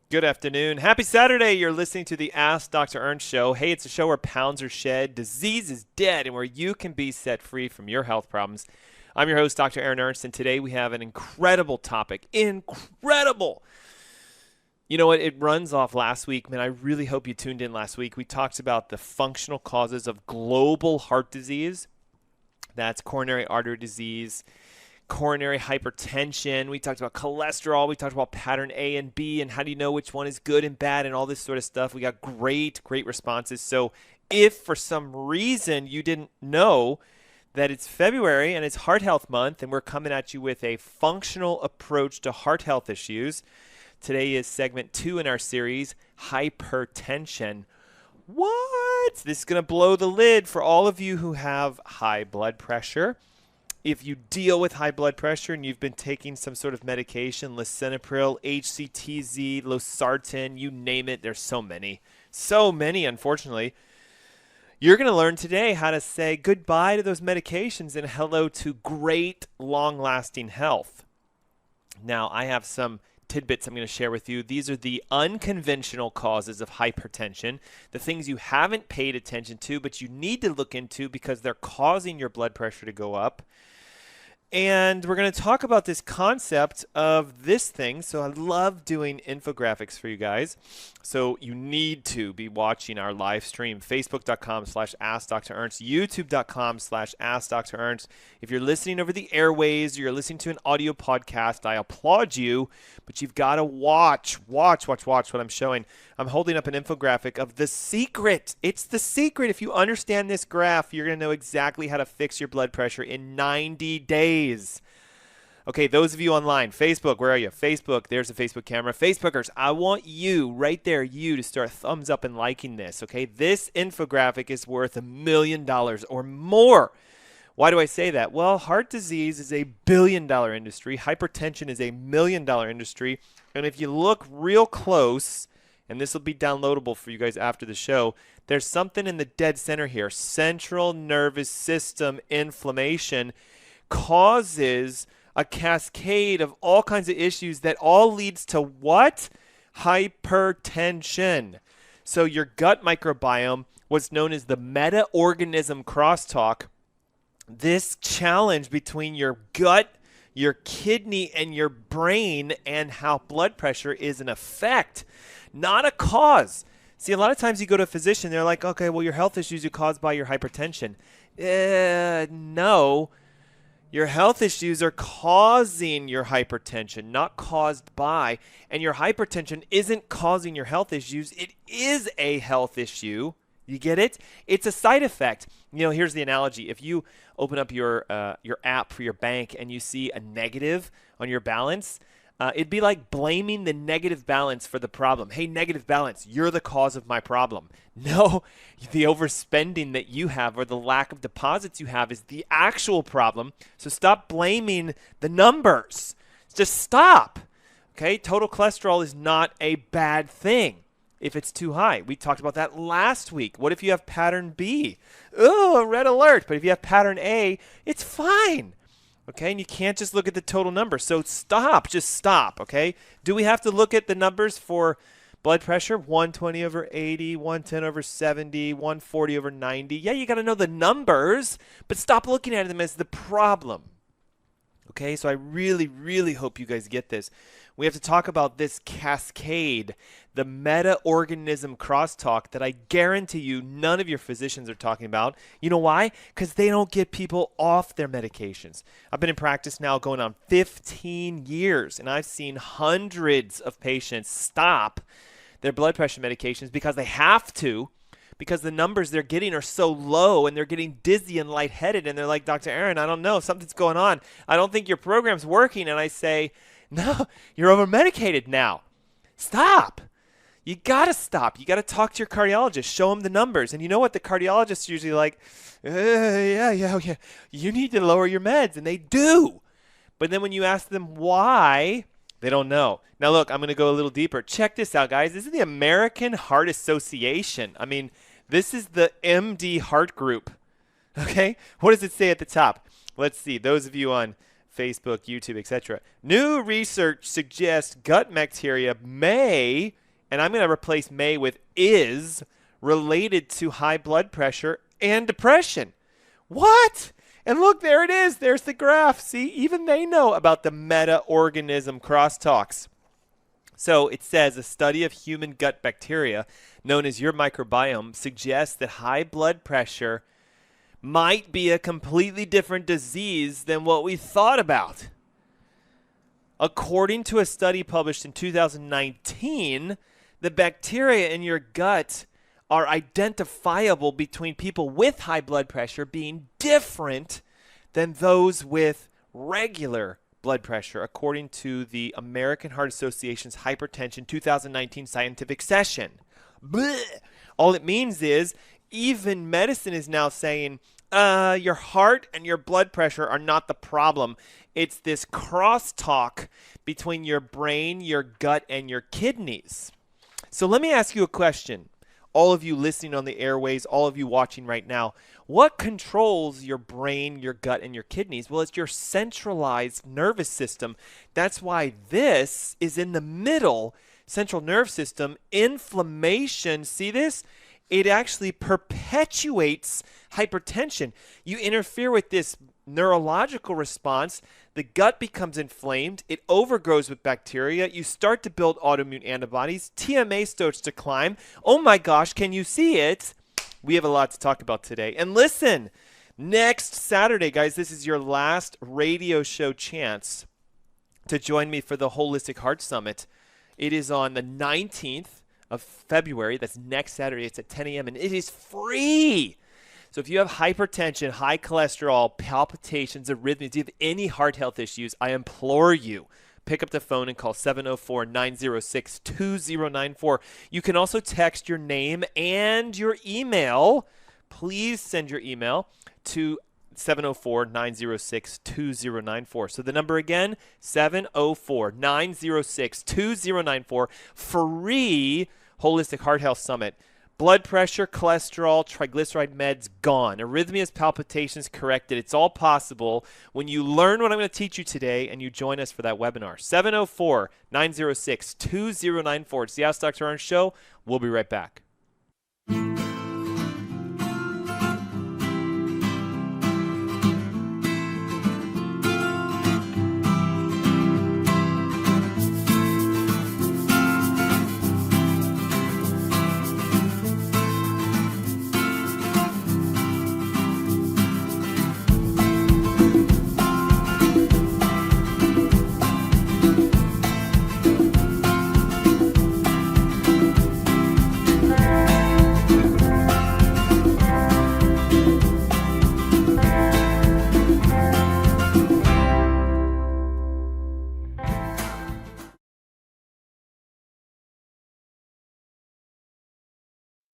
Good afternoon. Happy Saturday. You're listening to the Ask Dr. Ernst show. Hey, it's a show where pounds are shed, disease is dead, and where you can be set free from your health problems. I'm your host, Dr. Aaron Ernst, and today we have an incredible topic. Incredible! You know what? It runs off last week. Man, I really hope you tuned in last week. We talked about the functional causes of global heart disease. That's coronary artery disease, coronary hypertension. We talked about cholesterol. We talked about pattern A and B and how do you know which one is good and bad and all this sort of stuff. We got great responses. So if for some reason you didn't know that it's February and it's Heart Health Month and we're coming at you with a functional approach to heart health issues, today is segment 2 in our series, Hypertension. What? This is going to blow the lid for all of you who have high blood pressure. If you deal with high blood pressure and you've been taking some sort of medication, lisinopril, HCTZ, losartan, you name it, there's so many, unfortunately. You're going to learn today how to say goodbye to those medications and hello to great, long-lasting health. Now, I have some tidbits I'm going to share with you. These are the unconventional causes of hypertension, the things you haven't paid attention to, but you need to look into because they're causing your blood pressure to go up. And we're going to talk about this concept of this thing. So I love doing infographics for you guys. So you need to be watching our live stream, facebook.com/AskDrErnst, youtube.com/AskDrErnst. If you're listening over the airways, or you're listening to an audio podcast, I applaud you, but you've got to watch what I'm showing. I'm holding up an infographic of the secret. It's the secret. If you understand this graph, you're going to know exactly how to fix your blood pressure in 90 days. Okay, those of you online, Facebook, where are you? Facebook, there's the Facebook camera. Facebookers, I want you, right there, you to start thumbs up and liking this, okay? This infographic is worth $1 million or more. Why do I say that? Well, heart disease is a billion-dollar industry. Hypertension is a $1 million industry. And if you look real close, and this will be downloadable for you guys after the show, there's something in the dead center here. Central nervous system inflammation causes a cascade of all kinds of issues that all leads to what? Hypertension. So your gut microbiome, what's known as the meta-organism crosstalk, this challenge between your gut, your kidney, and your brain and how blood pressure is an effect, not a cause. See, a lot of times you go to a physician, they're like, okay, well, your health issues are caused by your hypertension. No. Your health issues are causing your hypertension, not caused by. And your hypertension isn't causing your health issues. It is a health issue. You get it? It's a side effect. You know, here's the analogy. If you open up your app for your bank and you see a negative on your balance, it'd be like blaming the negative balance for the problem. Hey, negative balance, you're the cause of my problem. No, the overspending that you have or the lack of deposits you have is the actual problem. So stop blaming the numbers. Just stop. Okay, total cholesterol is not a bad thing if it's too high. We talked about that last week. What if you have pattern B? Oh, red alert. But if you have pattern A, it's fine. Okay, and you can't just look at the total number. So stop, just stop, okay? Do we have to look at the numbers for blood pressure? 120/80, 110/70, 140/90. Yeah, you got to know the numbers, but stop looking at them as the problem. Okay, so I really hope you guys get this. We have to talk about this cascade, the meta-organism crosstalk that I guarantee you none of your physicians are talking about. You know why? Because they don't get people off their medications. I've been in practice now going on 15 years, and I've seen hundreds of patients stop their blood pressure medications because they have to, because the numbers they're getting are so low and they're getting dizzy and lightheaded, and they're like, Dr. Aaron, I don't know, something's going on. I don't think your program's working. And I say, no, you're over-medicated now. Stop. You got to stop. You got to talk to your cardiologist. Show him the numbers. And you know what? The cardiologist's usually like, yeah. You need to lower your meds. And they do. But then when you ask them why, they don't know. Now, look, I'm going to go a little deeper. Check this out, guys. This is the American Heart Association. I mean, this is the MD Heart Group. Okay? What does it say at the top? Let's see. Those of you on Facebook, YouTube, etc. New research suggests gut bacteria may, and I'm going to replace may with is, related to high blood pressure and depression. What? And look, there it is. There's the graph. See, even they know about the meta-organism crosstalks. So it says a study of human gut bacteria, known as your microbiome, suggests that high blood pressure might be a completely different disease than what we thought about. According to a study published in 2019, the bacteria in your gut are identifiable between people with high blood pressure being different than those with regular blood pressure, according to the American Heart Association's Hypertension 2019 scientific session. Blech. All it means is even medicine is now saying your heart and your blood pressure are not the problem. It's this crosstalk between your brain, your gut, and your kidneys. So let me ask you a question. All of you listening on the airways, all of you watching right now, what controls your brain, your gut, and your kidneys? Well, it's your centralized nervous system. That's why this is in the middle, central nervous system. Inflammation, see this? It actually perpetuates hypertension. You interfere with this neurological response, the gut becomes inflamed, it overgrows with bacteria, you start to build autoimmune antibodies, TMA starts to climb. Oh my gosh, can you see it? We have a lot to talk about today. And listen, next Saturday, guys, this is your last radio show chance to join me for the Holistic Heart Summit. It is on the 19th of February. That's next Saturday. It's at 10 a.m. and it is free. So if you have hypertension, high cholesterol, palpitations, arrhythmias, you have any heart health issues, I implore you, pick up the phone and call 704-906-2094. You can also text your name and your email. Please send your email to 704-906-2094. So the number again, 704-906-2094. Free Holistic Heart Health Summit. Blood pressure, cholesterol, triglyceride meds gone. Arrhythmias, palpitations corrected. It's all possible when you learn what I'm going to teach you today and you join us for that webinar. 704-906-2094. It's the Ask Dr. Ernst Show. We'll be right back.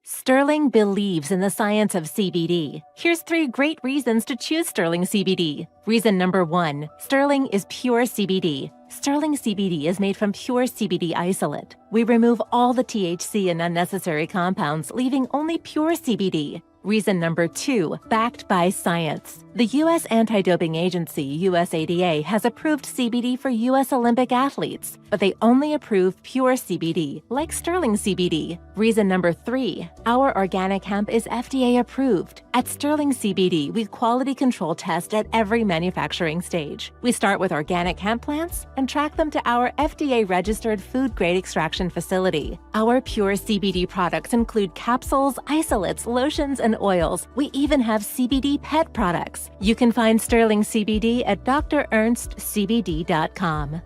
Sterling believes in the science of CBD. Here's 3 great reasons to choose Sterling CBD. Reason number 1, Sterling is pure CBD. Sterling CBD is made from pure CBD isolate. We remove all the THC and unnecessary compounds, leaving only pure CBD. Reason number 2, backed by science. The U.S. Anti-Doping Agency, USADA, has approved CBD for U.S. Olympic athletes, but they only approve pure CBD, like Sterling CBD. Reason number 3, our organic hemp is FDA approved. At Sterling CBD, we quality control test at every manufacturing stage. We start with organic hemp plants and track them to our FDA-registered food-grade extraction facility. Our pure CBD products include capsules, isolates, lotions, and oils. We even have CBD pet products. You can find Sterling CBD at drernstscbd.com.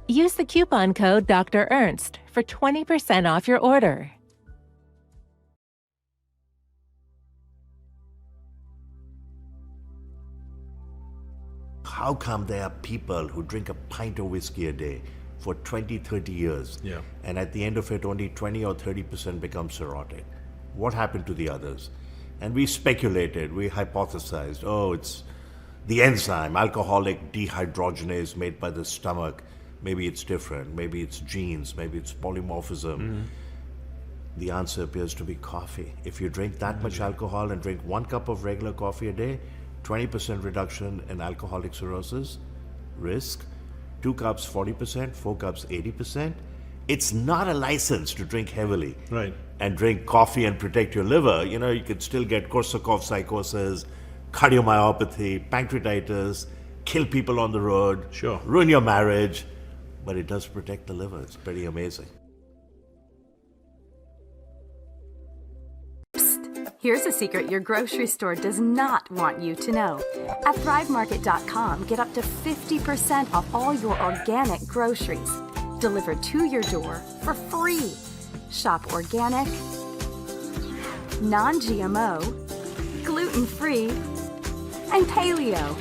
Use the coupon code Dr. Ernst for 20% off your order. How come there are people who drink a pint of whiskey a day for 20, 30 years, and at the end of it only 20 or 30% become cirrhotic? What happened to the others? And we speculated, we hypothesized, oh, it's the enzyme, alcoholic dehydrogenase made by the stomach. Maybe it's different, maybe it's genes, maybe it's polymorphism. The answer appears to be coffee. If you drink that much alcohol and drink 1 cup of regular coffee a day, 20% reduction in alcoholic cirrhosis, risk. 2 cups, 40%, 4 cups, 80%. It's not a license to drink heavily. Right. And drink coffee and protect your liver. You know, you could still get Korsakoff psychosis, cardiomyopathy, pancreatitis, kill people on the road, Sure. ruin your marriage, but it does protect the liver. It's pretty amazing. Here's a secret your grocery store does not want you to know. At ThriveMarket.com, get up to 50% off all your organic groceries delivered to your door for free. Shop organic, non-GMO, gluten-free, and paleo.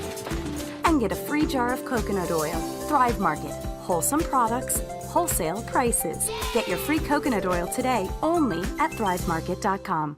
And get a free jar of coconut oil. Thrive Market. Wholesome products, wholesale prices. Get your free coconut oil today only at ThriveMarket.com.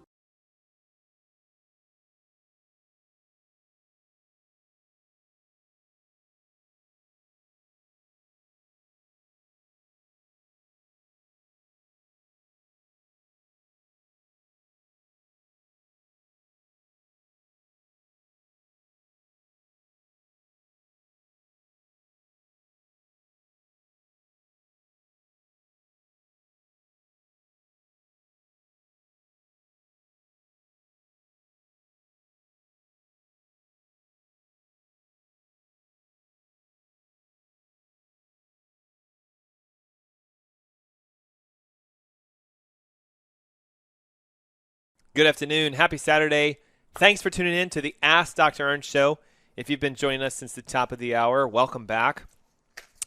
Good afternoon. Happy Saturday. Thanks for tuning in to the Ask Dr. Ernst show. If you've been joining us since the top of the hour, welcome back.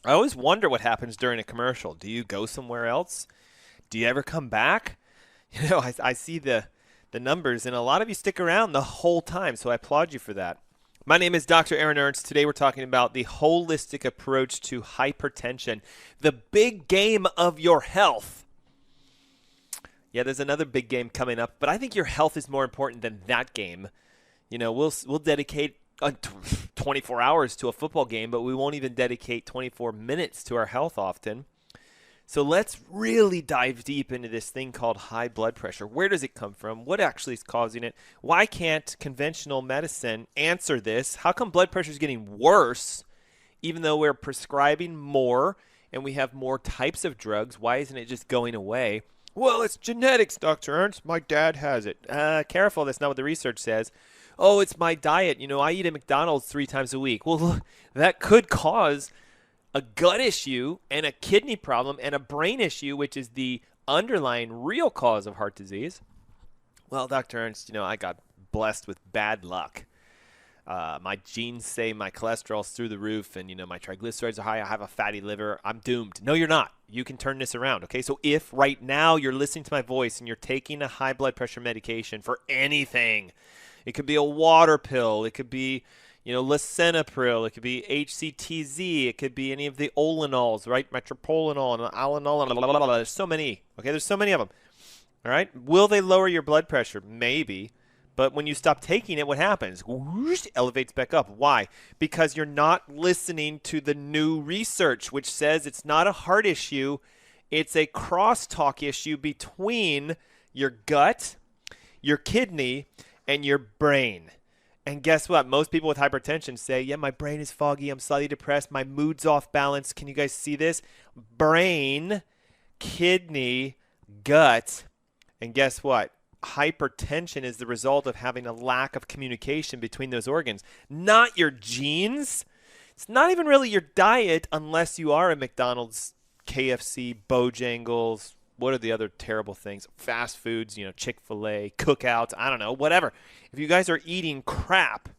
I always wonder what happens during a commercial. Do you go somewhere else? Do you ever come back? You know, I see the numbers, and a lot of you stick around the whole time, so I applaud you for that. My name is Dr. Aaron Ernst. Today we're talking about the holistic approach to hypertension, the big game of your health. Yeah, there's another big game coming up, but I think your health is more important than that game. You know, we'll dedicate 24 hours to a football game, but we won't even dedicate 24 minutes to our health often. So let's really dive deep into this thing called high blood pressure. Where does it come from? What actually is causing it? Why can't conventional medicine answer this? How come blood pressure is getting worse even though we're prescribing more and we have more types of drugs? Why isn't it just going away? Well, it's genetics, Dr. Ernst. My dad has it. Careful, that's not what the research says. Oh, it's my diet. You know, I eat at McDonald's 3 times a week. Well, look, that could cause a gut issue and a kidney problem and a brain issue, which is the underlying real cause of heart disease. Well, Dr. Ernst, you know, I got blessed with bad luck. My genes say my cholesterol's through the roof and, you know, my triglycerides are high. I have a fatty liver. I'm doomed. No, you're not. You can turn this around, okay? So if right now you're listening to my voice and you're taking a high blood pressure medication for anything, it could be a water pill. It could be, you know, lisinopril. It could be HCTZ. It could be any of the olinols, right? Metropolenol and alanol. There's so many, okay? There's so many of them, all right? Will they lower your blood pressure? Maybe. But when you stop taking it, what happens? Whoosh, elevates back up. Why? Because you're not listening to the new research, which says it's not a heart issue. It's a crosstalk issue between your gut, your kidney, and your brain. And guess what? Most people with hypertension say, yeah, my brain is foggy. I'm slightly depressed. My mood's off balance. Can you guys see this? Brain, kidney, gut. And guess what? Hypertension is the result of having a lack of communication between those organs, not your genes. It's not even really your diet unless you are a McDonald's, KFC, Bojangles. What are the other terrible things? Fast foods, you know, Chick-fil-A, cookouts, I don't know, whatever. If you guys are eating crap,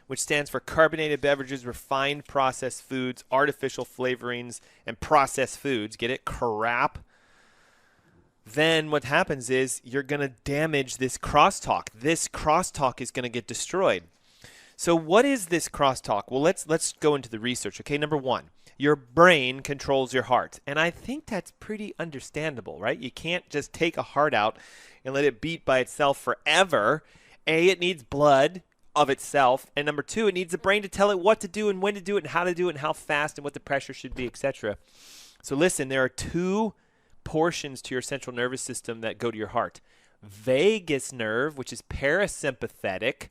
which stands for carbonated beverages, refined processed foods, artificial flavorings, and processed foods, get it? Crap. Then what happens is you're going to damage this crosstalk. This crosstalk is going to get destroyed. So what is this crosstalk? Well, let's go into the research. Okay, number one, your brain controls your heart. And I think that's pretty understandable, right? You can't just take a heart out and let it beat by itself forever. A, it needs blood of itself. And number two, it needs a brain to tell it what to do and when to do it and how to do it and how fast and what the pressure should be, etc. So listen, there are two portions to your central nervous system that go to your heart. Vagus nerve, which is parasympathetic,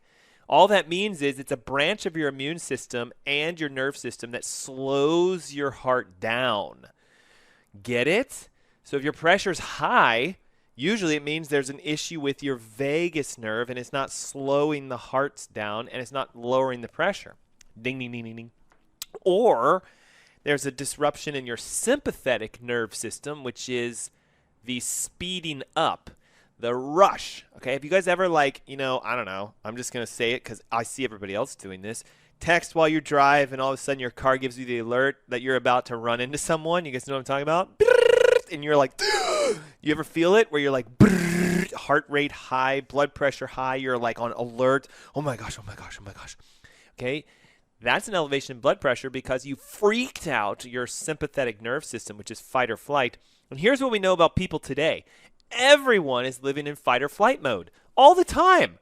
All that means is it's a branch of your immune system and your nerve system that slows your heart down. Get it? So if your pressure's high, usually it means there's an issue with your vagus nerve and it's not slowing the hearts down and it's not lowering the pressure. Ding, ding, ding, ding, ding. Or there's a disruption in your sympathetic nerve system, which is the speeding up, the rush. Okay, have you guys ever I don't know, I'm just going to say it because I see everybody else doing this. Text while you drive and all of a sudden your car gives you the alert that you're about to run into someone. You guys know what I'm talking about? And you're like, you ever feel it where you're like, heart rate high, blood pressure high, you're like on alert. Oh my gosh, oh my gosh, oh my gosh. Okay, that's an elevation in blood pressure because you freaked out your sympathetic nerve system, which is fight or flight. And here's what we know about people today. Everyone is living in fight or flight mode all the time.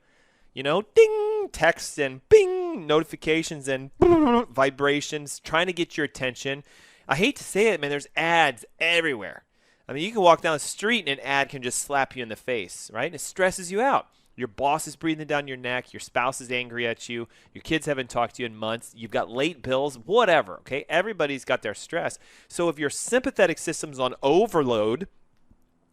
Ding, texts and bing, notifications and vibrations trying to get your attention. I hate to say it, man, there's ads everywhere. I mean, you can walk down the street and an ad can just slap you in the face, right? And it stresses you out. Your boss is breathing down your neck. Your spouse is angry at you. Your kids haven't talked to you in months. You've got late bills, whatever, okay? Everybody's got their stress. So if your sympathetic system's on overload,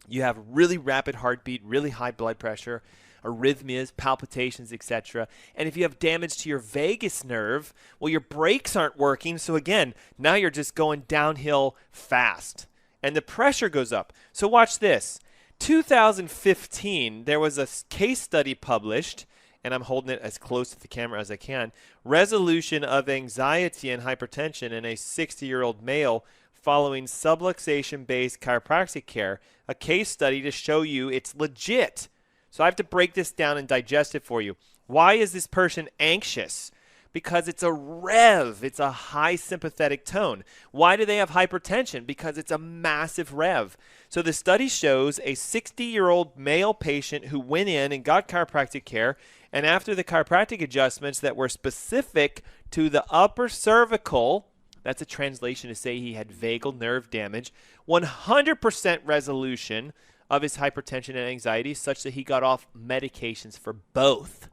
you have really rapid heartbeat, really high blood pressure, arrhythmias, palpitations, etc. And if you have damage to your vagus nerve, well, your brakes aren't working. So again, now you're just going downhill fast. And the pressure goes up. So watch this. 2015, there was a case study published, and I'm holding it as close to the camera as I can, resolution of anxiety and hypertension in a 60-year-old male following subluxation-based chiropractic care, a case study to show you it's legit. So I have to break this down and digest it for you. Why is this person anxious? Because it's a rev. It's a high sympathetic tone. Why do they have hypertension? Because it's a massive rev. So the study shows a 60-year-old male patient who went in and got chiropractic care, and after the chiropractic adjustments that were specific to the upper cervical, that's a translation to say he had vagal nerve damage, 100% resolution of his hypertension and anxiety such that he got off medications for both.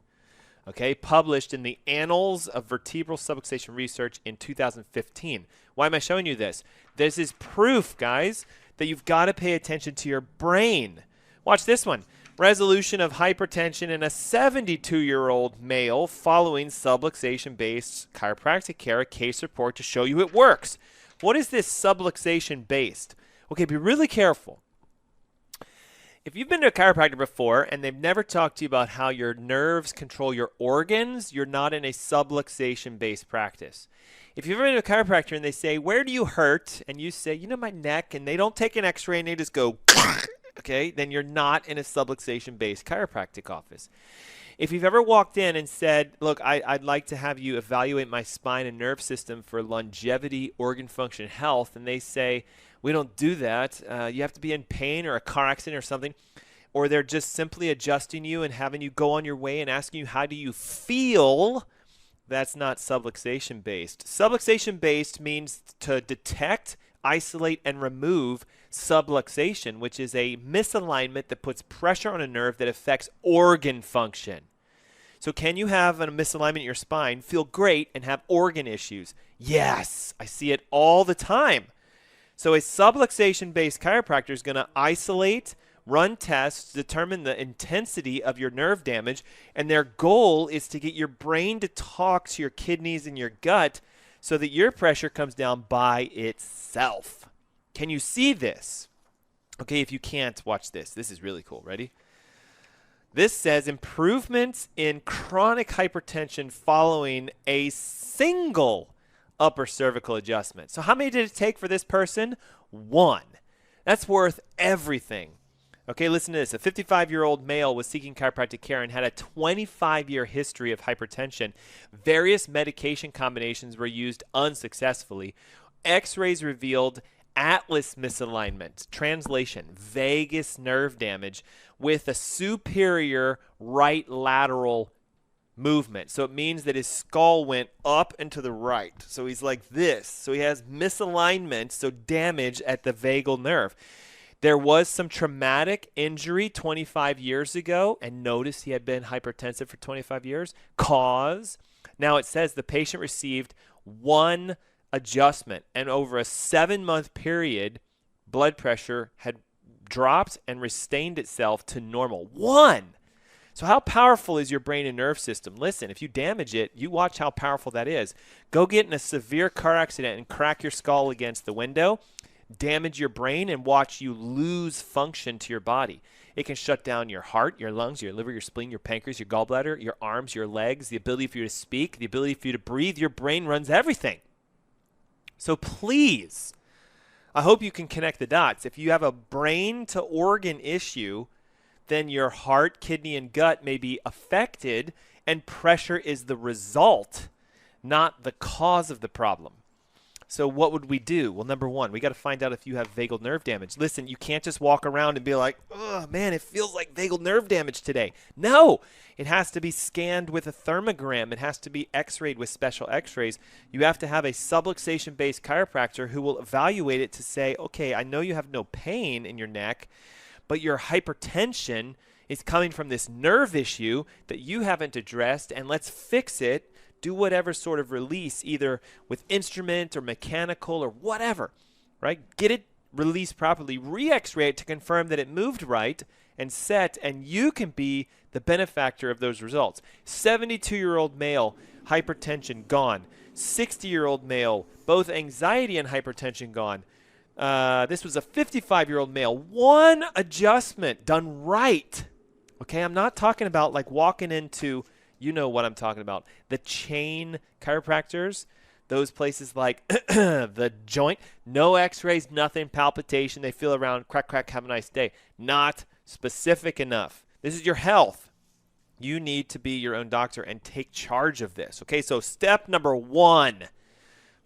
Okay, published in the Annals of Vertebral Subluxation Research in 2015. Why am I showing you this? This is proof, guys, that you've got to pay attention to your brain. Watch this one. Resolution of hypertension in a 72-year-old male following subluxation-based chiropractic care, a case report to show you it works. What is this subluxation-based? Okay, be really careful. If you've been to a chiropractor before and they've never talked to you about how your nerves control your organs, you're not in a subluxation-based practice. If you've ever been to a chiropractor and they say, where do you hurt? And you say, my neck, and they don't take an x-ray and they just go, okay, then you're not in a subluxation-based chiropractic office. If you've ever walked in and said, look, I'd like to have you evaluate my spine and nerve system for longevity, organ function, health, and they say, we don't do that. You have to be in pain or a car accident or something. Or they're just simply adjusting you and having you go on your way and asking you, how do you feel? That's not subluxation-based. Subluxation-based means to detect, isolate, and remove subluxation, which is a misalignment that puts pressure on a nerve that affects organ function. So can you have a misalignment in your spine, feel great, and have organ issues? Yes, I see it all the time. So a subluxation-based chiropractor is going to isolate, run tests, determine the intensity of your nerve damage, and their goal is to get your brain to talk to your kidneys and your gut so that your pressure comes down by itself. Can you see this? Okay, if you can't, watch this. This is really cool. Ready? This says improvements in chronic hypertension following a single upper cervical adjustment. So how many did it take for this person? 1. That's worth everything. Okay, listen to this. A 55-year-old male was seeking chiropractic care and had a 25-year history of hypertension. Various medication combinations were used unsuccessfully. X-rays revealed atlas misalignment, translation, vagus nerve damage with a superior right lateral movement. So it means that his skull went up and to the right. So he's like this. So he has misalignment, so damage at the vagal nerve. There was some traumatic injury 25 years ago, and notice he had been hypertensive for 25 years. Cause, now it says the patient received one adjustment, and over a 7-month period, blood pressure had dropped and sustained itself to normal. One! So how powerful is your brain and nerve system? Listen, if you damage it, you watch how powerful that is. Go get in a severe car accident and crack your skull against the window, damage your brain, and watch you lose function to your body. It can shut down your heart, your lungs, your liver, your spleen, your pancreas, your gallbladder, your arms, your legs, the ability for you to speak, the ability for you to breathe. Your brain runs everything. So please, I hope you can connect the dots. If you have a brain to organ issue, then your heart, kidney, and gut may be affected, and pressure is the result, not the cause of the problem. So what would we do? Well, number one, we got to find out if you have vagal nerve damage. Listen, you can't just walk around and be like, oh, man, it feels like vagal nerve damage today. No, it has to be scanned with a thermogram. It has to be x-rayed with special x-rays. You have to have a subluxation-based chiropractor who will evaluate it to say, okay, I know you have no pain in your neck, but your hypertension is coming from this nerve issue that you haven't addressed, and let's fix it. Do whatever sort of release, either with instrument or mechanical or whatever, right? Get it released properly, re-x-ray it to confirm that it moved right and set, and you can be the benefactor of those results. 72-year-old male, hypertension gone. 60-year-old male, both anxiety and hypertension gone. This was a 55-year-old male. One adjustment done right. Okay, I'm not talking about like walking into, you know what I'm talking about, the chain chiropractors, those places like the Joint, no x-rays, nothing, palpitation, they feel around, crack, crack, have a nice day. Not specific enough. This is your health. You need to be your own doctor and take charge of this. Okay, so step number one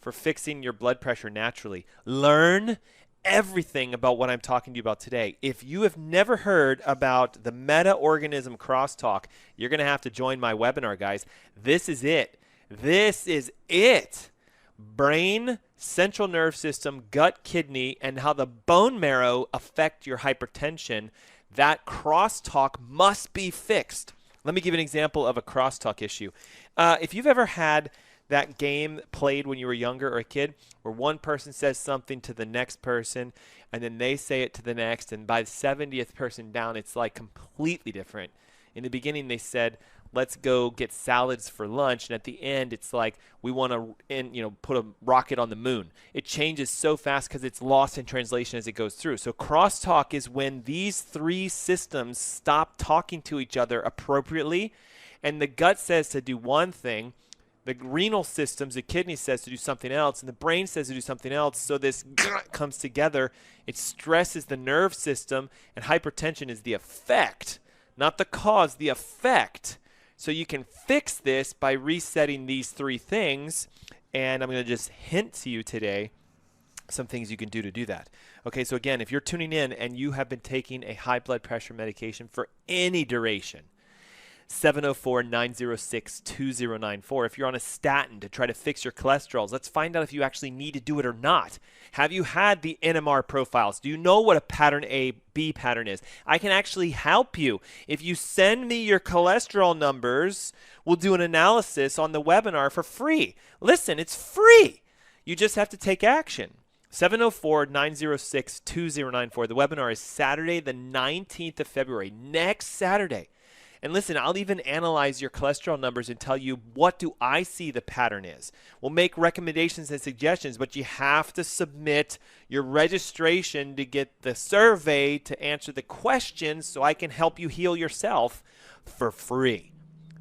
for fixing your blood pressure naturally, learn everything about what I'm talking to you about today. If you have never heard about the meta-organism crosstalk, you're going to have to join my webinar, guys. This is it. This is it. Brain, central nerve system, gut, kidney, and how the bone marrow affect your hypertension. That crosstalk must be fixed. Let me give you an example of a crosstalk issue. If you've ever had that game played when you were younger or a kid, where one person says something to the next person, and then they say it to the next, and by the 70th person down, it's like completely different. In the beginning, they said, let's go get salads for lunch, and at the end, it's like, we want to put a rocket on the moon. It changes so fast because it's lost in translation as it goes through. So crosstalk is when these three systems stop talking to each other appropriately, and the gut says to do one thing, the renal systems, the kidney says to do something else, and the brain says to do something else. So this comes together. It stresses the nerve system, and hypertension is the effect, not the cause, the effect. So you can fix this by resetting these three things, and I'm going to just hint to you today some things you can do to do that. Okay, so again, if you're tuning in and you have been taking a high blood pressure medication for any duration, 704-906-2094. If you're on a statin to try to fix your cholesterols, let's find out if you actually need to do it or not. Have you had the NMR profiles? Do you know what a pattern A, B pattern is? I can actually help you. If you send me your cholesterol numbers, we'll do an analysis on the webinar for free. Listen, it's free. You just have to take action. 704-906-2094. The webinar is Saturday, the 19th of February, next Saturday. And listen, I'll even analyze your cholesterol numbers and tell you what do I see the pattern is. We'll make recommendations and suggestions, but you have to submit your registration to get the survey to answer the questions so I can help you heal yourself for free.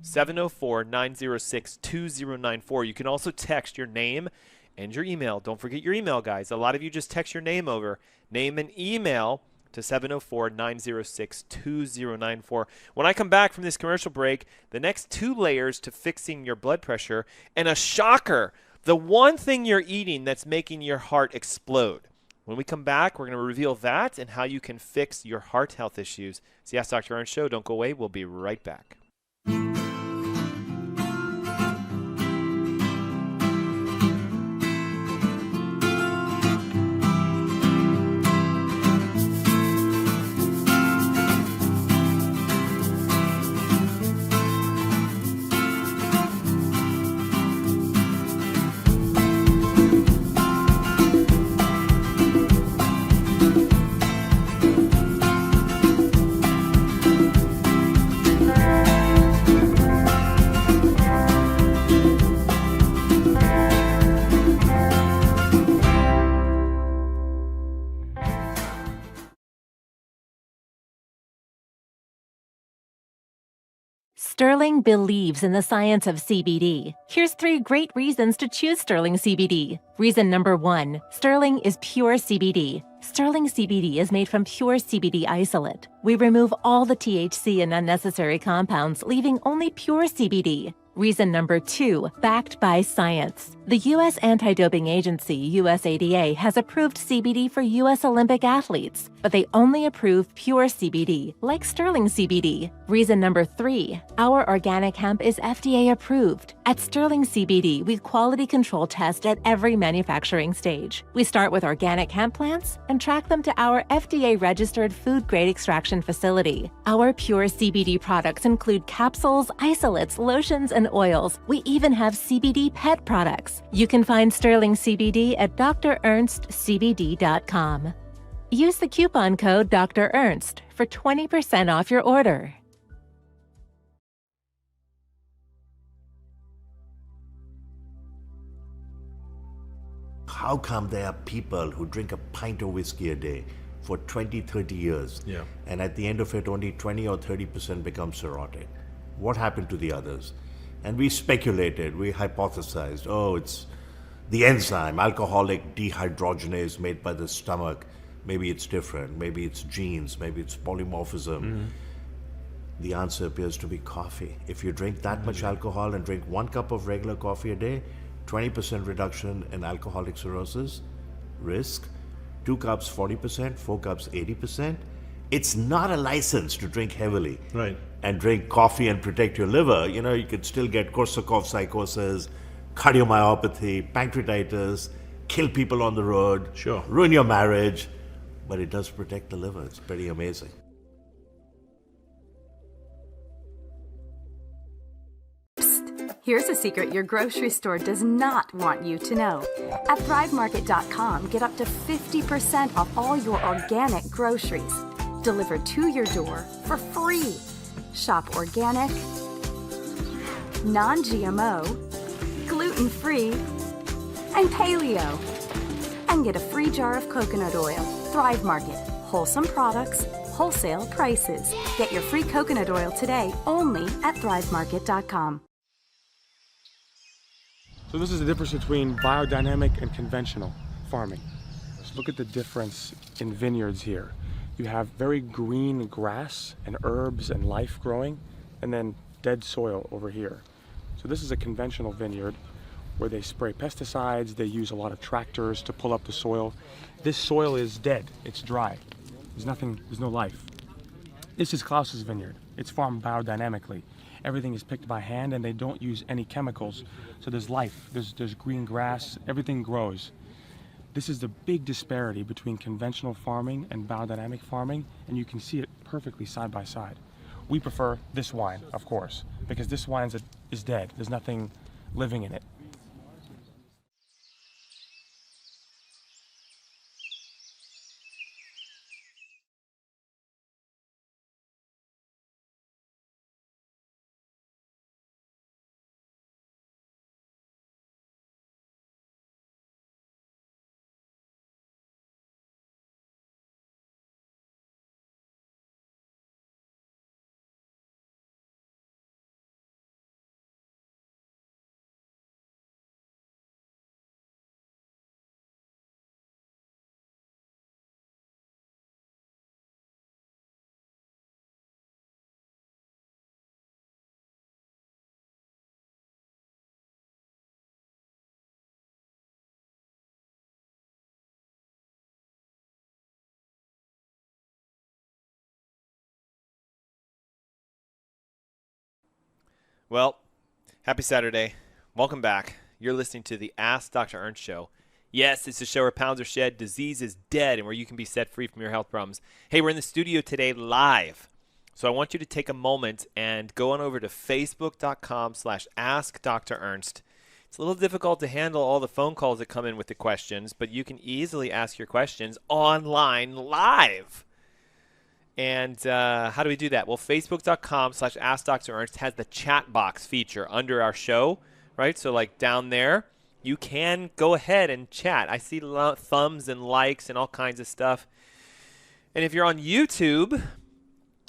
704-906-2094. You can also text your name and your email. Don't forget your email, guys. A lot of you just text your name over. Name and email to 704-906-2094. When I come back from this commercial break, the next 2 layers to fixing your blood pressure, and a shocker, the one thing you're eating that's making your heart explode. When we come back, we're going to reveal that and how you can fix your heart health issues. It's the Ask Dr. Ernst Show. Don't go away. We'll be right back. Sterling believes in the science of CBD. Here's 3 great reasons to choose Sterling CBD. Reason number 1, Sterling is pure CBD. Sterling CBD is made from pure CBD isolate. We remove all the THC and unnecessary compounds, leaving only pure CBD. Reason number 2, backed by science. The U.S. Anti-Doping Agency, USADA, has approved CBD for U.S. Olympic athletes, but they only approve pure CBD, like Sterling CBD. Reason number 3, our organic hemp is FDA approved. At Sterling CBD, we quality control test at every manufacturing stage. We start with organic hemp plants and track them to our FDA-registered food-grade extraction facility. Our pure CBD products include capsules, isolates, lotions, and oils. We even have CBD pet products. You can find Sterling CBD at drernstcbd.com. Use the coupon code Dr. Ernst for 20% off your order. How come there are people who drink a pint of whiskey a day for 20, 30 years, and at the end of it, only 20 or 30% become cirrhotic? What happened to the others? And we speculated, we hypothesized, oh, it's the enzyme, alcoholic dehydrogenase made by the stomach. Maybe it's different. Maybe it's genes. Maybe it's polymorphism. The answer appears to be coffee. If you drink that much alcohol and drink 1 cup of regular coffee a day, 20% reduction in alcoholic cirrhosis risk. 2 cups, 40%. 4 cups, 80%. It's not a license to drink heavily. Right. And drink coffee and protect your liver. You know, you could still get Korsakoff psychosis, cardiomyopathy, pancreatitis, kill people on the road, ruin your marriage, but it does protect the liver. It's pretty amazing. Here's a secret your grocery store does not want you to know. At ThriveMarket.com, get up to 50% off all your organic groceries delivered to your door for free. Shop organic, non-GMO, gluten-free, and paleo. And get a free jar of coconut oil. Thrive Market. Wholesome products, wholesale prices. Get your free coconut oil today only at ThriveMarket.com. So this is the difference between biodynamic and conventional farming. Just look at the difference in vineyards here. You have very green grass and herbs and life growing, and then dead soil over here. So this is a conventional vineyard where they spray pesticides, they use a lot of tractors to pull up the soil. This soil is dead, it's dry. There's no life. This is Klaus's vineyard. It's farmed biodynamically. Everything is picked by hand and they don't use any chemicals. So there's life, there's green grass, everything grows. This is the big disparity between conventional farming and biodynamic farming, and you can see it perfectly side by side. We prefer this wine, of course, because this wine is dead. There's nothing living in it. Well, happy Saturday. Welcome back. You're listening to the Ask Dr. Ernst Show. Yes, it's a show where pounds are shed, disease is dead, and where you can be set free from your health problems. Hey, we're in the studio today live. So I want you to take a moment and go on over to facebook.com/AskDrErnst. It's a little difficult to handle all the phone calls that come in with the questions, but you can easily ask your questions online live. And how do we do that? Well, facebook.com/AskDrErnst has the chat box feature under our show, right? So like down there, you can go ahead and chat. I see thumbs and likes and all kinds of stuff. And if you're on YouTube,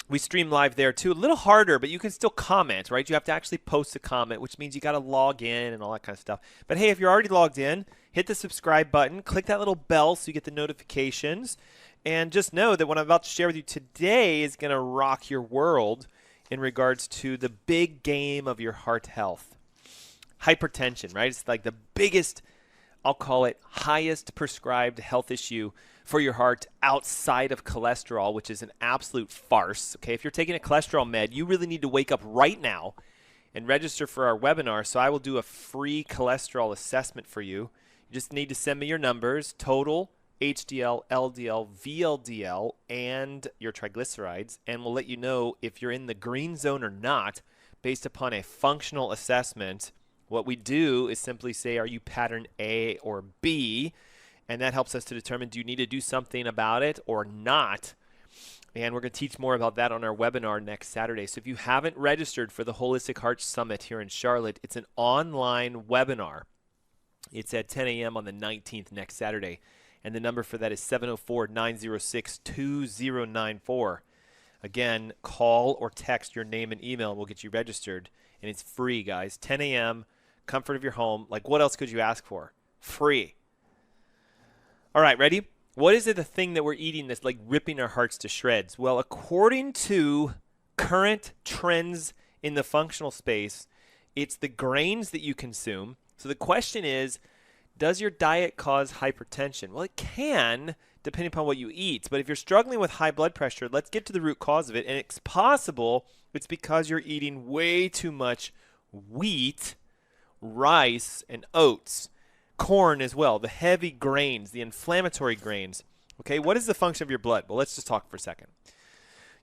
We stream live there too. A little harder, but you can still comment, right? You have to actually post a comment, which means you got to log in and all that kind of stuff. But hey, if you're already logged in, hit the subscribe button, click that little bell so you get the notifications, and just know that what I'm about to share with you today is going to rock your world in regards to the big game of your heart health. Hypertension, right? It's like the biggest, I'll call it, highest prescribed health issue for your heart outside of cholesterol, which is an absolute farce. Okay, if you're taking a cholesterol med, you really need to wake up right now and register for our webinar. So I will do a free cholesterol assessment for you. You just need to send me your numbers, total, HDL, LDL, VLDL, and your triglycerides, and we'll let you know if you're in the green zone or not based upon a functional assessment. What we do is simply say, are you pattern A or B? And that helps us to determine, do you need to do something about it or not? And we're going to teach more about that on our webinar next Saturday. So if you haven't registered for the Holistic Heart Summit here in Charlotte, it's an online webinar. It's at 10 a.m. on the 19th next Saturday. And the number for that is 704-906-2094. Again, call or text your name and email, and we'll get you registered. And it's free, guys. 10 a.m., comfort of your home. Like, what else could you ask for? Free. All right, ready? What is it, the thing that we're eating that's like ripping our hearts to shreds? Well, according to current trends in the functional space, it's the grains that you consume. So the question is, does your diet cause hypertension? Well, it can, depending upon what you eat. But if you're struggling with high blood pressure, let's get to the root cause of it. And it's possible it's because you're eating way too much wheat, rice, and oats. Corn as well, the heavy grains, the inflammatory grains. Okay, what is the function of your blood? Well, let's just talk for a second.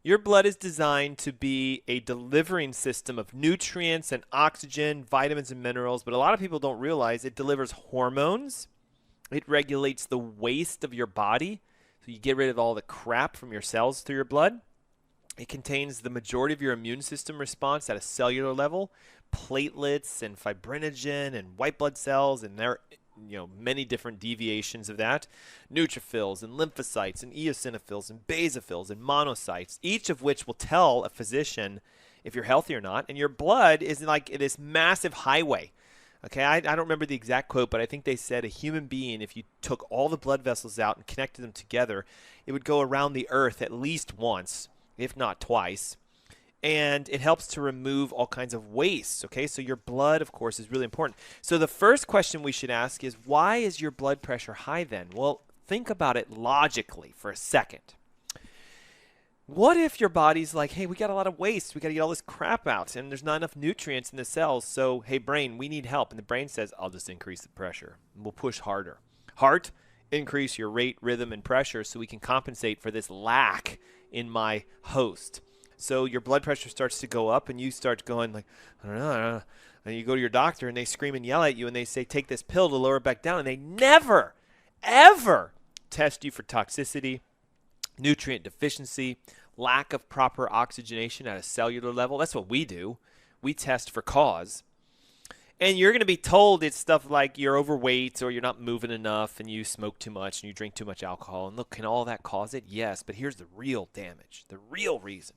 Your blood is designed to be a delivering system of nutrients and oxygen, vitamins and minerals, but a lot of people don't realize it delivers hormones. It regulates the waste of your body, so you get rid of all the crap from your cells through your blood. It contains the majority of your immune system response at a cellular level, platelets and fibrinogen and white blood cells, and their many different deviations of that, neutrophils and lymphocytes and eosinophils and basophils and monocytes, each of which will tell a physician if you're healthy or not. And your blood is like this massive highway. Okay, I don't remember the exact quote, but I think they said a human being, if you took all the blood vessels out and connected them together, it would go around the earth at least once, if not twice. And it helps to remove all kinds of waste, okay? So your blood, of course, is really important. So the first question we should ask is, why is your blood pressure high then? Well, think about it logically for a second. What if your body's like, hey, we got a lot of waste. We got to get all this crap out, and there's not enough nutrients in the cells. So, hey, brain, we need help. And the brain says, I'll just increase the pressure. We'll push harder. Heart, increase your rate, rhythm, and pressure so we can compensate for this lack in my host. So your blood pressure starts to go up, and you start going like, I don't know. And you go to your doctor, and they scream and yell at you, and they say, take this pill to lower it back down. And they never, ever test you for toxicity, nutrient deficiency, lack of proper oxygenation at a cellular level. That's what we do. We test for cause. And you're going to be told it's stuff like you're overweight or you're not moving enough and you smoke too much and you drink too much alcohol. And look, can all that cause it? Yes, but here's the real damage, the real reason.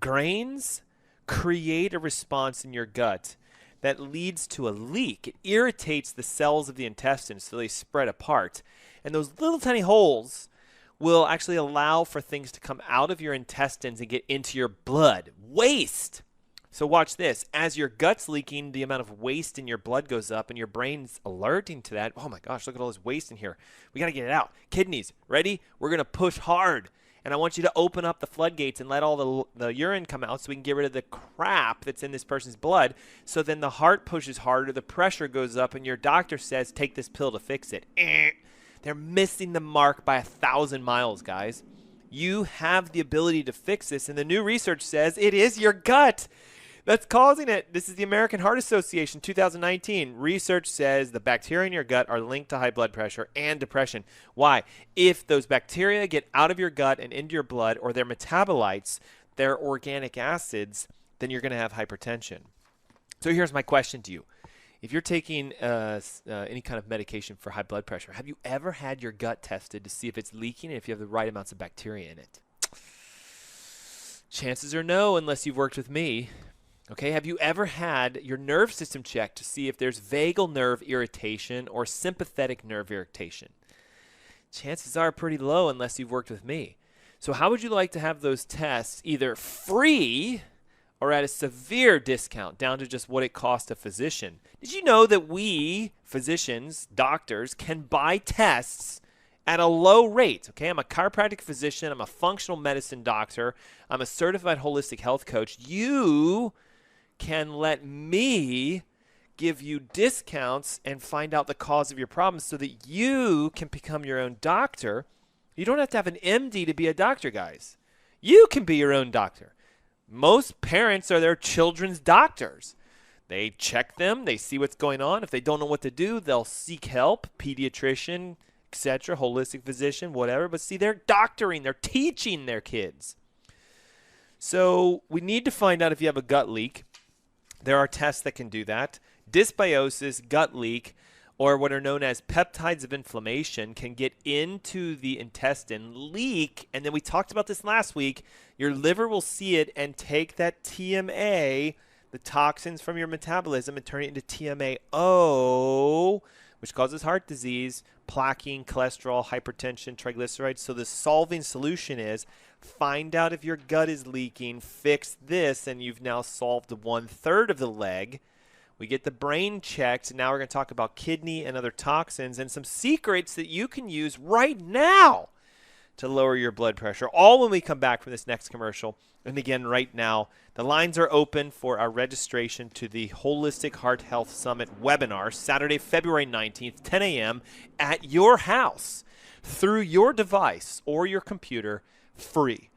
Grains create a response in your gut that leads to a leak. It irritates the cells of the intestines so they spread apart. And those little tiny holes will actually allow for things to come out of your intestines and get into your blood. Waste. So watch this. As your gut's leaking, the amount of waste in your blood goes up, and your brain's alerting to that. Oh my gosh, look at all this waste in here. We got to get it out. Kidneys, ready? We're going to push hard. And I want you to open up the floodgates and let all the urine come out so we can get rid of the crap that's in this person's blood. So then the heart pushes harder, the pressure goes up, and your doctor says, take this pill to fix it. They're missing the mark by 1,000 miles, guys. You have the ability to fix this, and the new research says it is your gut that's causing it. This is the American Heart Association 2019. Research says the bacteria in your gut are linked to high blood pressure and depression. Why? If those bacteria get out of your gut and into your blood, or their metabolites, their organic acids, then you're going to have hypertension. So here's my question to you. If you're taking any kind of medication for high blood pressure, have you ever had your gut tested to see if it's leaking and if you have the right amounts of bacteria in it? Chances are no, unless you've worked with me. Okay, have you ever had your nerve system checked to see if there's vagal nerve irritation or sympathetic nerve irritation? Chances are pretty low unless you've worked with me. So how would you like to have those tests either free or at a severe discount, down to just what it costs a physician? Did you know that we, physicians, doctors, can buy tests at a low rate? Okay, I'm a chiropractic physician. I'm a functional medicine doctor. I'm a certified holistic health coach. You can let me give you discounts and find out the cause of your problems so that you can become your own doctor. You don't have to have an MD to be a doctor, guys. You can be your own doctor. Most parents are their children's doctors. They check them, they see what's going on. If they don't know what to do, they'll seek help, pediatrician, etc., holistic physician, whatever. But see, they're doctoring, they're teaching their kids. So we need to find out if you have a gut leak. There are tests that can do that. Dysbiosis, gut leak, or what are known as peptides of inflammation can get into the intestine, leak, and then we talked about this last week. Your liver will see it and take that TMA, the toxins from your metabolism, and turn it into TMAO, which causes heart disease, plaquing, cholesterol, hypertension, triglycerides. So the solving solution is find out if your gut is leaking, fix this, and you've now solved 1/3 of the leg. We get the brain checked. Now we're going to talk about kidney and other toxins and some secrets that you can use right now to lower your blood pressure, all when we come back from this next commercial. And again, right now, the lines are open for our registration to the Holistic Heart Health Summit webinar, Saturday, February 19th, 10 a.m. at your house through your device or your computer, free.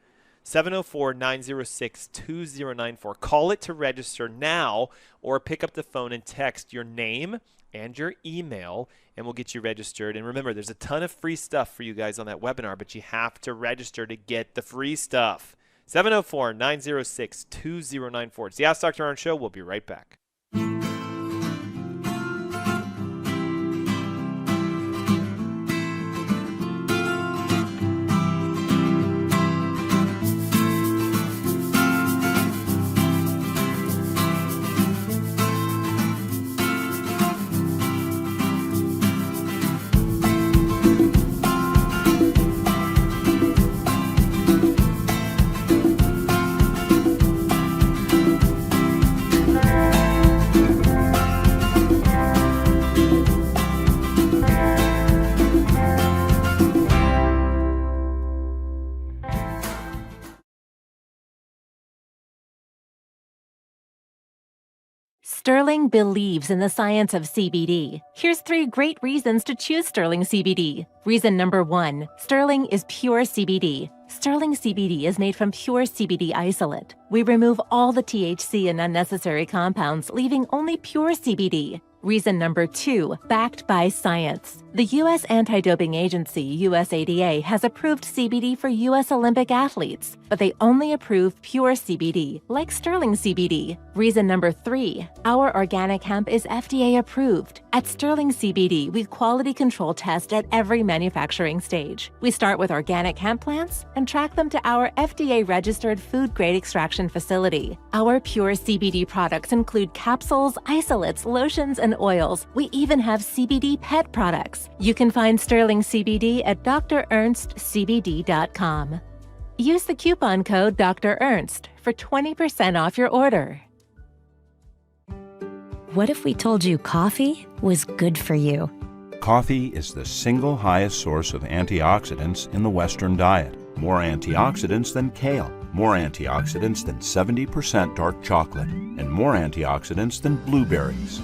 704-906-2094. Call it to register now or pick up the phone and text your name and your email, and we'll get you registered. And remember, there's a ton of free stuff for you guys on that webinar, but you have to register to get the free stuff. 704-906-2094. It's the Ask Dr. Ernst Show. We'll be right back. Sterling believes in the science of CBD. Here's 3 great reasons to choose Sterling CBD. Reason number 1, Sterling is pure CBD. Sterling CBD is made from pure CBD isolate. We remove all the THC and unnecessary compounds, leaving only pure CBD. Reason number 2, backed by science. The U.S. Anti-Doping Agency, USADA, has approved CBD for U.S. Olympic athletes, but they only approve pure CBD, like Sterling CBD. Reason number 3, our organic hemp is FDA approved. At Sterling CBD, we quality control test at every manufacturing stage. We start with organic hemp plants and track them to our FDA-registered food-grade extraction facility. Our pure CBD products include capsules, isolates, lotions, and oils. We even have CBD pet products. You can find Sterling CBD at drernstcbd.com. Use the coupon code Dr. Ernst for 20% off your order. What if we told you coffee was good for you? Coffee is the single highest source of antioxidants in the Western diet. More antioxidants than kale, more antioxidants than 70% dark chocolate, and more antioxidants than blueberries.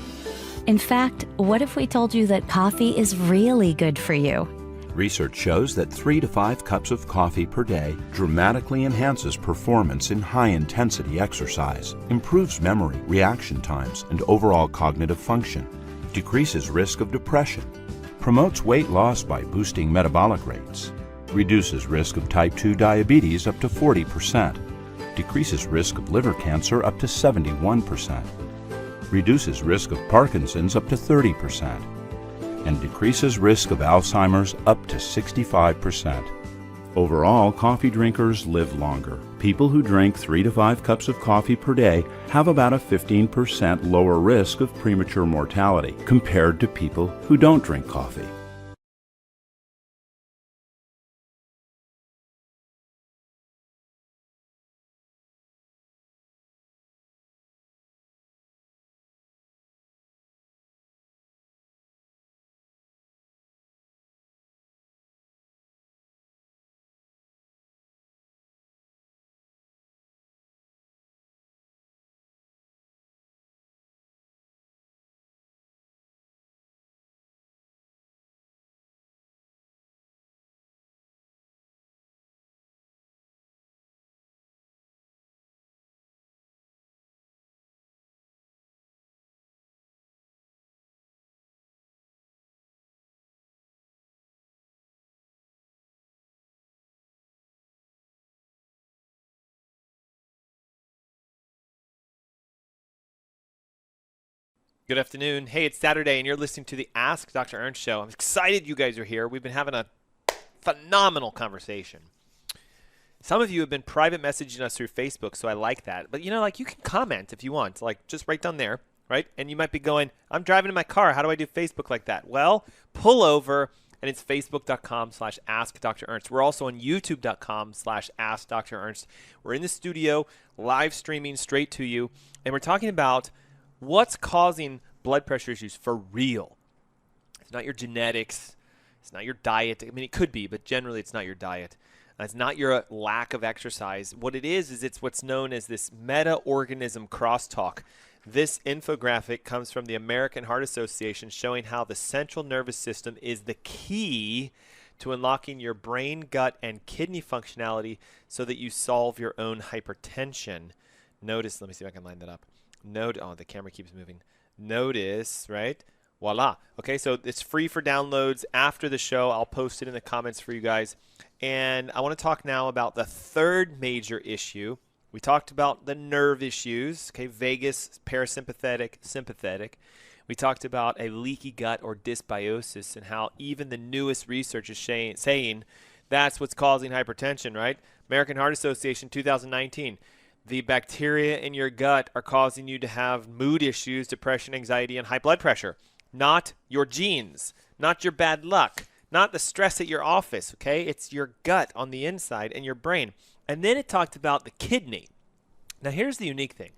In fact, what if we told you that coffee is really good for you? Research shows that 3 to 5 cups of coffee per day dramatically enhances performance in high-intensity exercise, improves memory, reaction times, and overall cognitive function, decreases risk of depression, promotes weight loss by boosting metabolic rates, reduces risk of type 2 diabetes up to 40%, decreases risk of liver cancer up to 71%, reduces risk of Parkinson's up to 30%, and decreases risk of Alzheimer's up to 65%. Overall, coffee drinkers live longer. People who drink 3 to 5 cups of coffee per day have about a 15% lower risk of premature mortality compared to people who don't drink coffee. Good afternoon. Hey, it's Saturday, and you're listening to the Ask Dr. Ernst show. I'm excited you guys are here. We've been having a phenomenal conversation. Some of you have been private messaging us through Facebook, so I like that. But, you know, like, you can comment if you want. Like, just right down there, right? And you might be going, I'm driving in my car. How do I do Facebook like that? Well, pull over, and it's facebook.com/AskDrErnst. We're also on youtube.com/AskDrErnst. We're in the studio, live streaming straight to you, and we're talking about what's causing blood pressure issues for real. It's not your genetics. It's not your diet. I mean, it could be, but generally it's not your diet. It's not your lack of exercise. What it is it's what's known as this meta-organism crosstalk. This infographic comes from the American Heart Association, showing how the central nervous system is the key to unlocking your brain, gut, and kidney functionality so that you solve your own hypertension. Notice, let me see if I can line that up. Oh, the camera keeps moving. Notice, right? Voila. Okay, so it's free for downloads after the show. I'll post it in the comments for you guys. And I want to talk now about the third major issue. We talked about the nerve issues, okay, vagus, parasympathetic, sympathetic. We talked about a leaky gut or dysbiosis and how even the newest research is saying that's what's causing hypertension, right? American Heart Association 2019. The bacteria in your gut are causing you to have mood issues, depression, anxiety, and high blood pressure. Not your genes, not your bad luck, not the stress at your office, okay? It's your gut on the inside and your brain. And then it talked about the kidney. Now, here's the unique thing,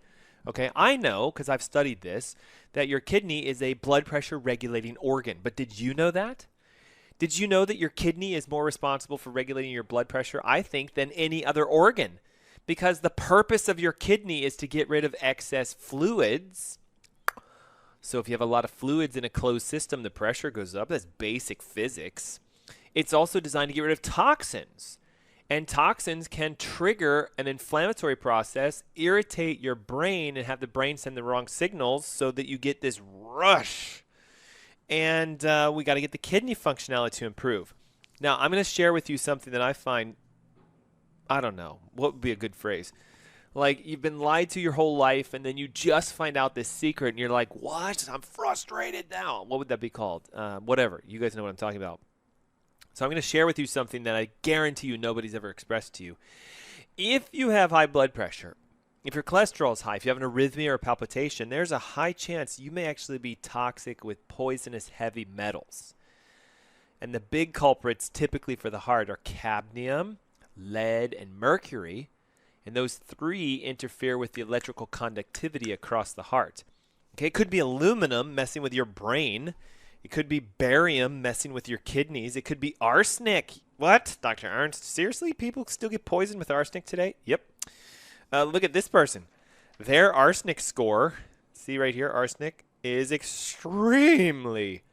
okay? I know, because I've studied this, that your kidney is a blood pressure regulating organ. But did you know that? Did you know that your kidney is more responsible for regulating your blood pressure, I think, than any other organ? Because the purpose of your kidney is to get rid of excess fluids. So if you have a lot of fluids in a closed system, the pressure goes up. That's basic physics. It's also designed to get rid of toxins. And toxins can trigger an inflammatory process, irritate your brain, and have the brain send the wrong signals so that you get this rush. And we got to get the kidney functionality to improve. Now, I'm going to share with you something that I find, I don't know, what would be a good phrase? Like, you've been lied to your whole life, and then you just find out this secret, and you're like, what? I'm frustrated now. What would that be called? Whatever. You guys know what I'm talking about. So I'm going to share with you something that I guarantee you nobody's ever expressed to you. If you have high blood pressure, if your cholesterol is high, if you have an arrhythmia or palpitation, there's a high chance you may actually be toxic with poisonous heavy metals. And the big culprits typically for the heart are cadmium, lead, and mercury. And those three interfere with the electrical conductivity across the heart. Okay, it could be aluminum messing with your brain. It could be barium messing with your kidneys. It could be arsenic. What? Dr. Ernst, seriously? People still get poisoned with arsenic today? Yep. Look at this person. Their arsenic score, see right here, arsenic, is extremely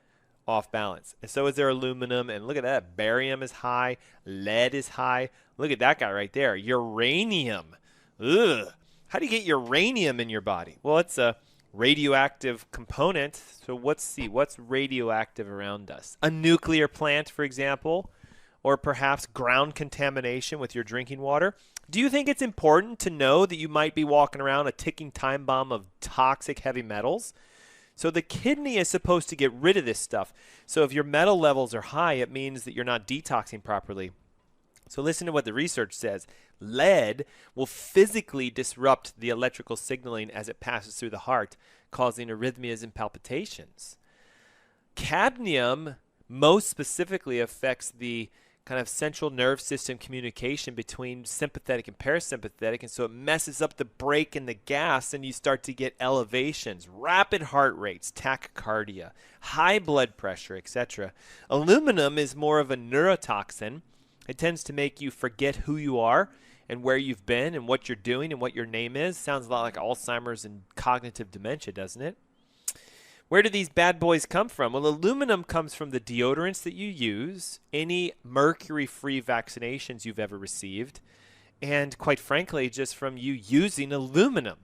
off balance. And so is their aluminum. And look at that. Barium is high. Lead is high. Look at that guy right there. Uranium. Ugh. How do you get uranium in your body? Well, it's a radioactive component. So what's radioactive around us? A nuclear plant, for example, or perhaps ground contamination with your drinking water. Do you think it's important to know that you might be walking around a ticking time bomb of toxic heavy metals? So the kidney is supposed to get rid of this stuff. So if your metal levels are high, it means that you're not detoxing properly. So listen to what the research says. Lead will physically disrupt the electrical signaling as it passes through the heart, causing arrhythmias and palpitations. Cadmium most specifically affects the kind of central nerve system communication between sympathetic and parasympathetic, and so it messes up the brake and the gas, and you start to get elevations, rapid heart rates, tachycardia, high blood pressure, etc. Aluminum is more of a neurotoxin. It tends to make you forget who you are and where you've been and what you're doing and what your name is. Sounds a lot like Alzheimer's and cognitive dementia, doesn't it? Where do these bad boys come from? Well, aluminum comes from the deodorants that you use, any mercury-free vaccinations you've ever received, and quite frankly, just from you using aluminum.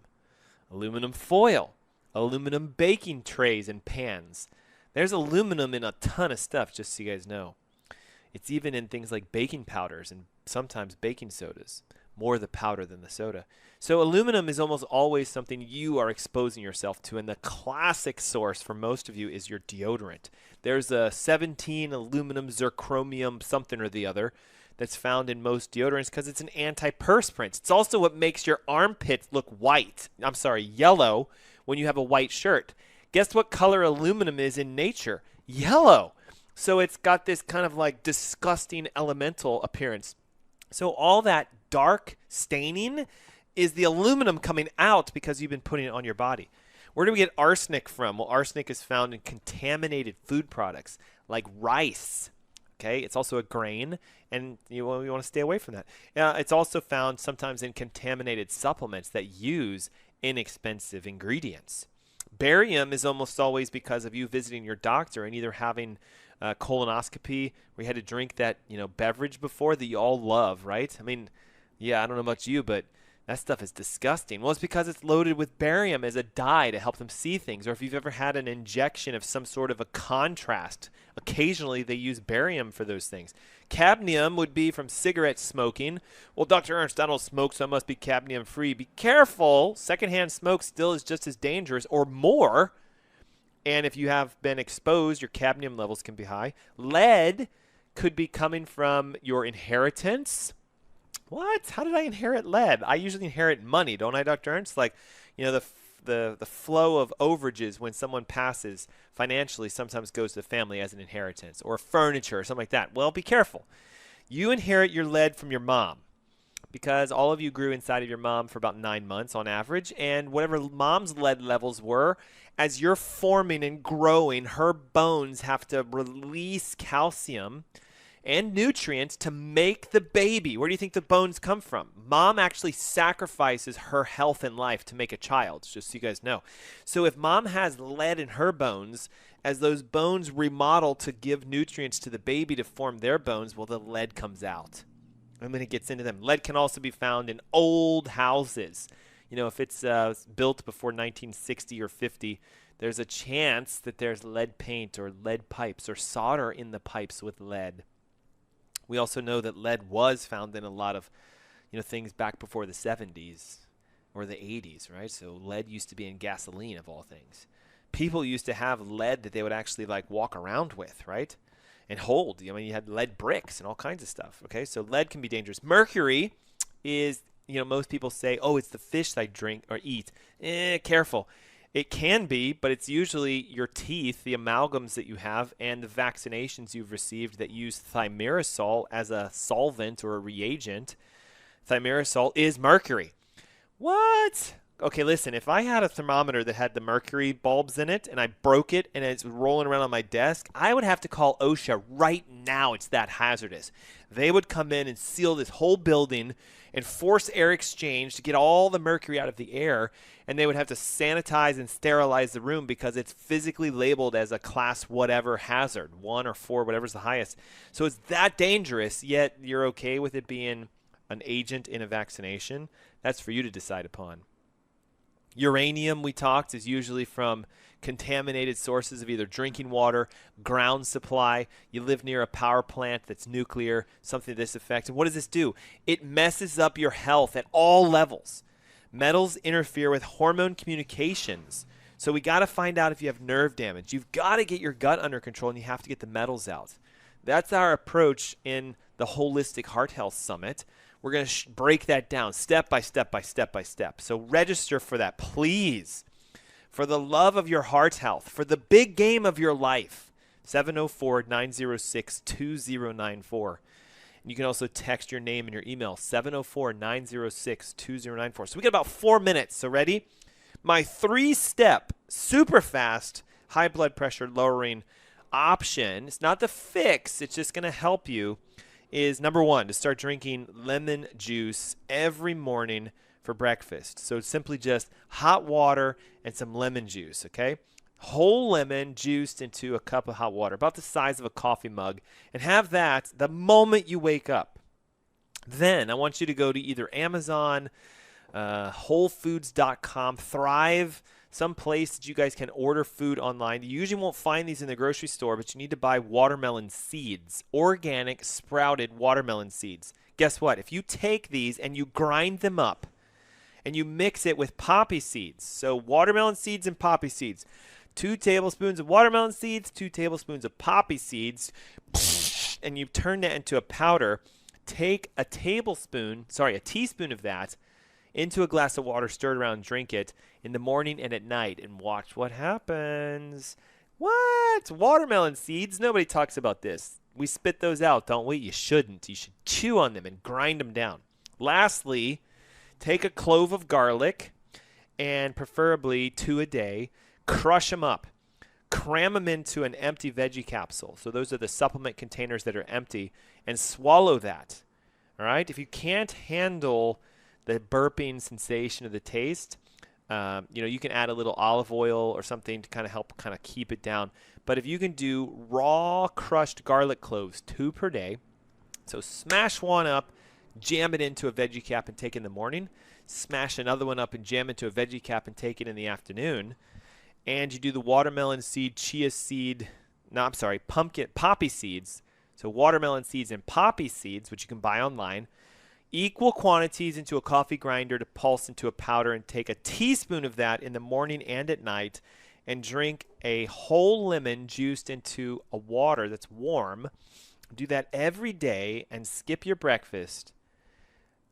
Aluminum foil, aluminum baking trays and pans. There's aluminum in a ton of stuff, just so you guys know. It's even in things like baking powders and sometimes baking sodas. More the powder than the soda. So aluminum is almost always something you are exposing yourself to, and the classic source for most of you is your deodorant. There's a 17 aluminum zirconium something or the other that's found in most deodorants because it's an antiperspirant. It's also what makes your armpits look yellow when you have a white shirt. Guess what color aluminum is in nature? Yellow. So it's got this kind of like disgusting elemental appearance. So all that dark staining is the aluminum coming out because you've been putting it on your body. Where do we get arsenic from? Well, arsenic is found in contaminated food products like rice. Okay, it's also a grain, and you want to stay away from that. It's also found sometimes in contaminated supplements that use inexpensive ingredients. Barium is almost always because of you visiting your doctor and either having colonoscopy, where you had to drink that beverage before that you all love, right? I mean, yeah, I don't know about you, but that stuff is disgusting. Well, it's because it's loaded with barium as a dye to help them see things. Or if you've ever had an injection of some sort of a contrast, occasionally they use barium for those things. Cadmium would be from cigarette smoking. Well, Dr. Ernst, I don't smoke, so it must be cadmium free. Be careful. Secondhand smoke still is just as dangerous or more. And if you have been exposed, your cadmium levels can be high. Lead could be coming from your inheritance. What? How did I inherit lead? I usually inherit money, don't I, Dr. Ernst? Like, the flow of overages when someone passes financially sometimes goes to the family as an inheritance, or furniture or something like that. Well, be careful. You inherit your lead from your mom, because all of you grew inside of your mom for about 9 months on average, and whatever mom's lead levels were, as you're forming and growing, her bones have to release calcium and nutrients to make the baby. Where do you think the bones come from? Mom actually sacrifices her health and life to make a child, just so you guys know. So if mom has lead in her bones, as those bones remodel to give nutrients to the baby to form their bones, well, the lead comes out. And then it gets into them. Lead can also be found in old houses. If it's built before 1960 or 50, there's a chance that there's lead paint or lead pipes or solder in the pipes with lead. We also know that lead was found in a lot of things back before the 70s or the 80s, right? So lead used to be in gasoline, of all things. People used to have lead that they would actually walk around with, right? And hold. You had lead bricks and all kinds of stuff, okay? So lead can be dangerous. Mercury is, most people say, oh, it's the fish I drink or eat. Careful. It can be, but it's usually your teeth, the amalgams that you have, and the vaccinations you've received that use thimerosal as a solvent or a reagent. Thimerosal is mercury. What? Okay, listen, if I had a thermometer that had the mercury bulbs in it and I broke it and it's rolling around on my desk, I would have to call OSHA right now. It's that hazardous. They would come in and seal this whole building and force air exchange to get all the mercury out of the air, and they would have to sanitize and sterilize the room because it's physically labeled as a class whatever hazard, 1 or 4, whatever's the highest. So it's that dangerous, yet you're okay with it being an agent in a vaccination. That's for you to decide upon. Uranium, we talked, is usually from contaminated sources of either drinking water, ground supply. You live near a power plant that's nuclear, something to this effect. And what does this do? It messes up your health at all levels. Metals interfere with hormone communications. So we got to find out if you have nerve damage. You've got to get your gut under control, and you have to get the metals out. That's our approach in the Holistic Heart Health Summit. We're going to break that down step by step by step by step. So register for that, please. For the love of your heart health, for the big game of your life, 704-906-2094. And you can also text your name and your email, 704-906-2094. So we got about 4 minutes. So ready? My 3-step, super fast, high blood pressure lowering option, it's not the fix, it's just going to help you, is number 1, to start drinking lemon juice every morning for breakfast. So it's simply just hot water and some lemon juice, okay? Whole lemon juiced into a cup of hot water, about the size of a coffee mug, and have that the moment you wake up. Then I want you to go to either Amazon, WholeFoods.com, Thrive, some place that you guys can order food online. You usually won't find these in the grocery store, but you need to buy watermelon seeds, organic sprouted watermelon seeds. Guess what? If you take these and you grind them up and you mix it with poppy seeds, so watermelon seeds and poppy seeds, 2 tablespoons of watermelon seeds, 2 tablespoons of poppy seeds, and you turn that into a powder, take a teaspoon of that into a glass of water, stir it around, drink it in the morning and at night, and watch what happens. What? Watermelon seeds? Nobody talks about this. We spit those out, don't we? You shouldn't. You should chew on them and grind them down. Lastly, take a clove of garlic, and preferably 2 a day, crush them up. Cram them into an empty veggie capsule. So those are the supplement containers that are empty, and swallow that. All right? If you can't handle the burping sensation of the taste, you can add a little olive oil or something to kind of help kind of keep it down. But if you can do raw crushed garlic cloves, 2 per day, so smash one up, jam it into a veggie cap and take it in the morning, smash another one up and jam it into a veggie cap and take it in the afternoon, and you do the watermelon seed, poppy seeds, so watermelon seeds and poppy seeds, which you can buy online, equal quantities into a coffee grinder to pulse into a powder, and take a teaspoon of that in the morning and at night, and drink a whole lemon juiced into a water that's warm. Do that every day and skip your breakfast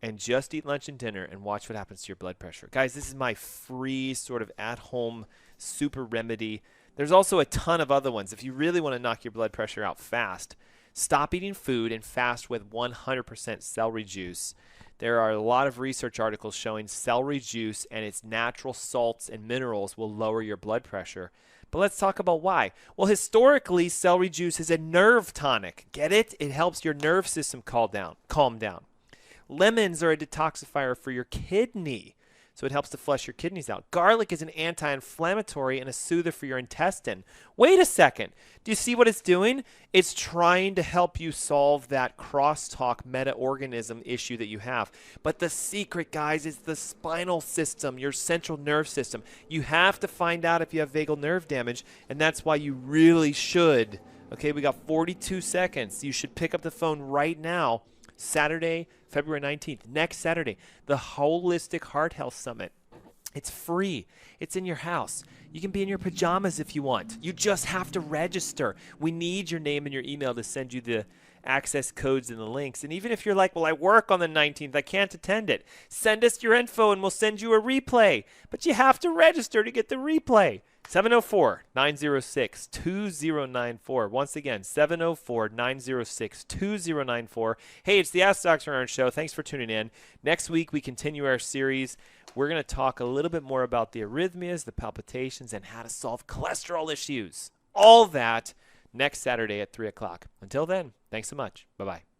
and just eat lunch and dinner and watch what happens to your blood pressure. Guys, this is my free sort of at-home super remedy. There's also a ton of other ones. If you really want to knock your blood pressure out fast, stop eating food and fast with 100% celery juice. There are a lot of research articles showing celery juice and its natural salts and minerals will lower your blood pressure. But let's talk about why. Well, historically, celery juice is a nerve tonic. Get it? It helps your nerve system calm down. Lemons are a detoxifier for your kidney, so it helps to flush your kidneys out. Garlic is an anti-inflammatory and a soother for your intestine. Wait a second. Do you see what it's doing? It's trying to help you solve that crosstalk meta-organism issue that you have. But the secret, guys, is the spinal system, your central nerve system. You have to find out if you have vagal nerve damage, and that's why you really should. Okay, we got 42 seconds. You should pick up the phone right now. Saturday, February 19th, next Saturday, the Holistic Heart Health Summit. It's free. It's in your house. You can be in your pajamas if you want. You just have to register. We need your name and your email to send you the access codes and the links. And even if you're like, well, I work on the 19th, I can't attend it, send us your info and we'll send you a replay. But you have to register to get the replay. 704-906-2094. Once again, 704-906-2094. Hey, it's the Ask Dr. Ernst Show. Thanks for tuning in. Next week, we continue our series. We're going to talk a little bit more about the arrhythmias, the palpitations, and how to solve cholesterol issues. All that next Saturday at 3 o'clock. Until then, thanks so much. Bye-bye.